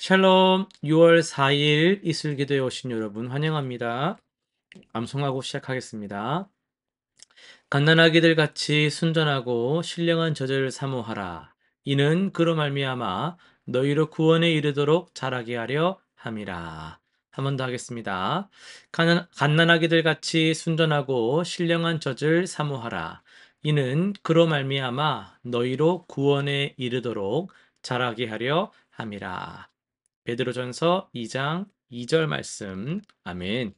샬롬, 6월 4일 이슬기도에 오신 여러분 환영합니다. 암송하고 시작하겠습니다. 갓난아기들 같이 순전하고 신령한 저절을 사모하라. 이는 그로 말미암아 너희로 구원에 이르도록 자라게 하려 함이라. 한 번 더 하겠습니다. 갓난아기들 같이 순전하고 신령한 젖을 사모하라. 이는 그로 말미암아 너희로 구원에 이르도록 자라게 하려 함이라. 베드로전서 2장 2절 말씀. 아멘.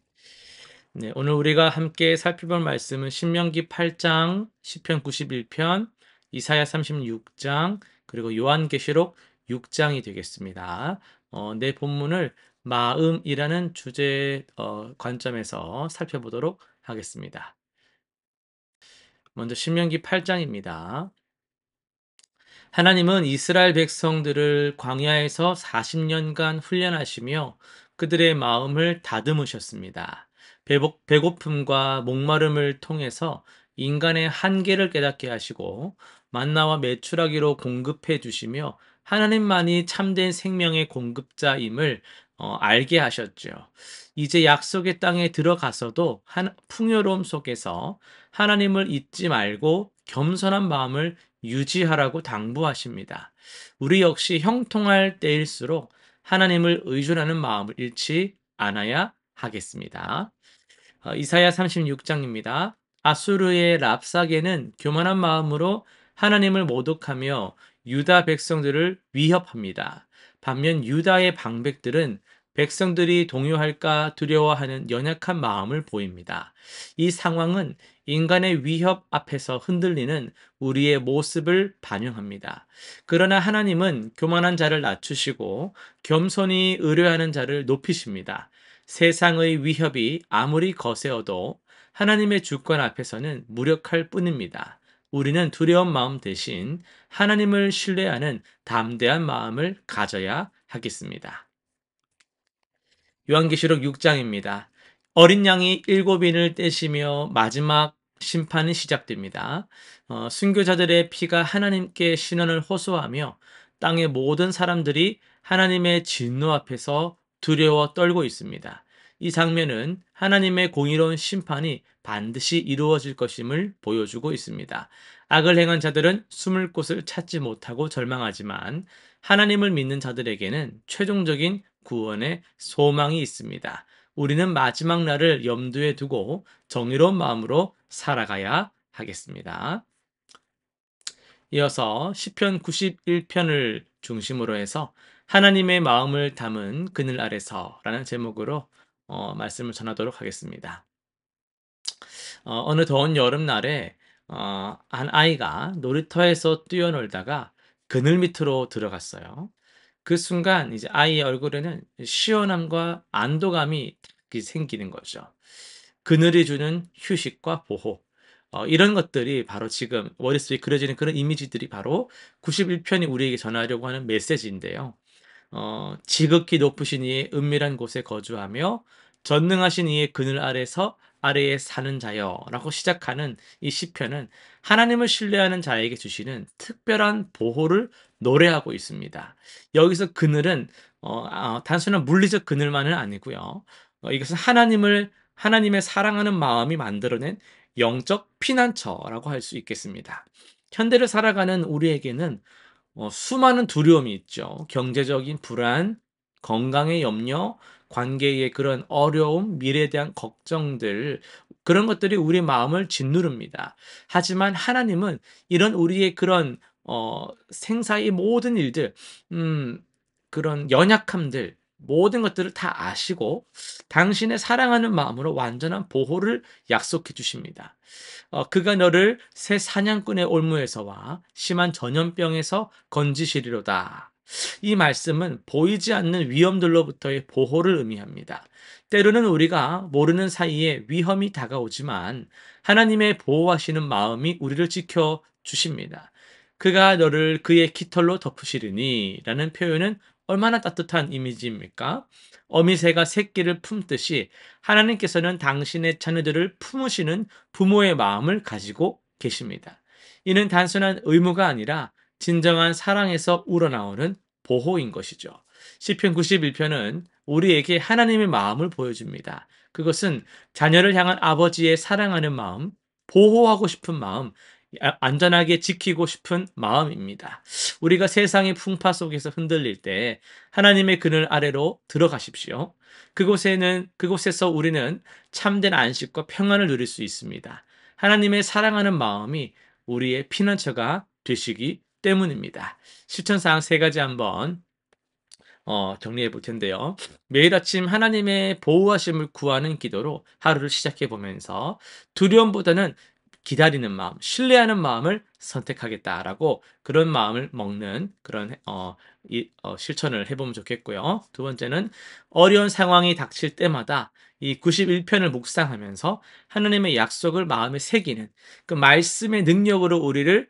네, 오늘 우리가 함께 살펴볼 말씀은 신명기 8장, 시편 91편, 이사야 36장, 그리고 요한계시록 6장이 되겠습니다. 내 본문을 마음이라는 주제 관점에서 살펴보도록 하겠습니다. 먼저 신명기 8장입니다. 하나님은 이스라엘 백성들을 광야에서 40년간 훈련하시며 그들의 마음을 다듬으셨습니다. 배고픔과 목마름을 통해서 인간의 한계를 깨닫게 하시고 만나와 메추라기로 공급해 주시며 하나님만이 참된 생명의 공급자임을 알게 하셨죠. 이제 약속의 땅에 들어가서도 풍요로움 속에서 하나님을 잊지 말고 겸손한 마음을 유지하라고 당부하십니다. 우리 역시 형통할 때일수록 하나님을 의존하는 마음을 잃지 않아야 하겠습니다. 이사야 36장입니다. 아수르의 랍사게는 교만한 마음으로 하나님을 모독하며 유다 백성들을 위협합니다. 반면 유다의 방백들은 백성들이 동요할까 두려워하는 연약한 마음을 보입니다. 이 상황은 인간의 위협 앞에서 흔들리는 우리의 모습을 반영합니다. 그러나 하나님은 교만한 자를 낮추시고 겸손히 의뢰하는 자를 높이십니다. 세상의 위협이 아무리 거세어도 하나님의 주권 앞에서는 무력할 뿐입니다. 우리는 두려운 마음 대신 하나님을 신뢰하는 담대한 마음을 가져야 하겠습니다. 요한계시록 6장입니다. 어린 양이 7인을 떼시며 마지막 심판이 시작됩니다. 순교자들의 피가 하나님께 신원을 호소하며 땅의 모든 사람들이 하나님의 진노 앞에서 두려워 떨고 있습니다. 이 장면은 하나님의 공의로운 심판이 반드시 이루어질 것임을 보여주고 있습니다. 악을 행한 자들은 숨을 곳을 찾지 못하고 절망하지만 하나님을 믿는 자들에게는 최종적인 구원의 소망이 있습니다. 우리는 마지막 날을 염두에 두고 정의로운 마음으로 살아가야 하겠습니다. 이어서 시편 91편을 중심으로 해서 하나님의 마음을 담은 그늘 아래서라는 제목으로 말씀을 전하도록 하겠습니다. 어느 더운 여름날에 한 아이가 놀이터에서 뛰어놀다가 그늘 밑으로 들어갔어요. 그 순간 이제 아이의 얼굴에는 시원함과 안도감이 생기는 거죠. 그늘이 주는 휴식과 보호. 이런 것들이 바로 지금 머릿속에 그려지는 그런 이미지들이 바로 91편이 우리에게 전하려고 하는 메시지인데요. 지극히 높으신 이의 은밀한 곳에 거주하며 전능하신 이의 그늘 아래에 사는 자여라고 시작하는 이 시편은 하나님을 신뢰하는 자에게 주시는 특별한 보호를 노래하고 있습니다. 여기서 그늘은 단순한 물리적 그늘만은 아니고요. 이것은 하나님의 사랑하는 마음이 만들어낸 영적 피난처라고 할 수 있겠습니다. 현대를 살아가는 우리에게는 수많은 두려움이 있죠. 경제적인 불안, 건강의 염려, 관계의 그런 어려움, 미래에 대한 걱정들, 그런 것들이 우리 마음을 짓누릅니다. 하지만 하나님은 이런 우리의 그런 생사의 모든 일들, 그런 연약함들, 모든 것들을 다 아시고 당신의 사랑하는 마음으로 완전한 보호를 약속해 주십니다. 그가 너를 새 사냥꾼의 올무에서와 심한 전염병에서 건지시리로다. 이 말씀은 보이지 않는 위험들로부터의 보호를 의미합니다. 때로는 우리가 모르는 사이에 위험이 다가오지만 하나님의 보호하시는 마음이 우리를 지켜 주십니다. 그가 너를 그의 깃털로 덮으시리니 라는 표현은 얼마나 따뜻한 이미지입니까? 어미새가 새끼를 품듯이 하나님께서는 당신의 자녀들을 품으시는 부모의 마음을 가지고 계십니다. 이는 단순한 의무가 아니라 진정한 사랑에서 우러나오는 보호인 것이죠. 시편 91편은 우리에게 하나님의 마음을 보여줍니다. 그것은 자녀를 향한 아버지의 사랑하는 마음, 보호하고 싶은 마음, 안전하게 지키고 싶은 마음입니다. 우리가 세상의 풍파 속에서 흔들릴 때 하나님의 그늘 아래로 들어가십시오. 그곳에서 우리는 참된 안식과 평안을 누릴 수 있습니다. 하나님의 사랑하는 마음이 우리의 피난처가 되시기 때문입니다. 실천사항 세 가지 한번 정리해 볼 텐데요. 매일 아침 하나님의 보호하심을 구하는 기도로 하루를 시작해 보면서 두려움보다는 기다리는 마음, 신뢰하는 마음을 선택하겠다라고 그런 마음을 먹는 그런 실천을 해보면 좋겠고요. 두 번째는 어려운 상황이 닥칠 때마다 이 91편을 묵상하면서 하나님의 약속을 마음에 새기는 그 말씀의 능력으로 우리를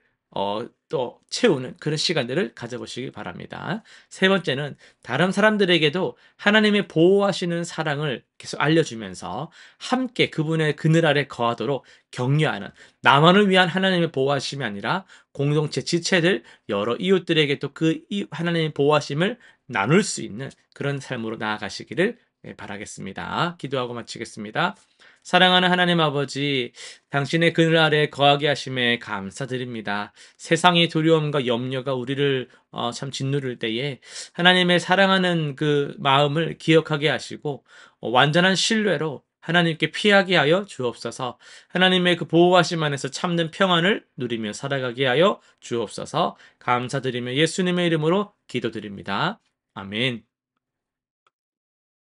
또 채우는 그런 시간들을 가져보시기 바랍니다. 세 번째는 다른 사람들에게도 하나님의 보호하시는 사랑을 계속 알려주면서 함께 그분의 그늘 아래 거하도록 격려하는, 나만을 위한 하나님의 보호하심이 아니라 공동체 지체들 여러 이웃들에게 또 그 하나님의 보호하심을 나눌 수 있는 그런 삶으로 나아가시기를 바라겠습니다. 기도하고 마치겠습니다. 사랑하는 하나님 아버지, 당신의 그늘 아래 거하게 하심에 감사드립니다. 세상의 두려움과 염려가 우리를 참 짓누를 때에 하나님의 사랑하는 그 마음을 기억하게 하시고 완전한 신뢰로 하나님께 피하게 하여 주옵소서. 하나님의 그 보호하심 안에서 참는 평안을 누리며 살아가게 하여 주옵소서. 감사드리며 예수님의 이름으로 기도드립니다. 아멘.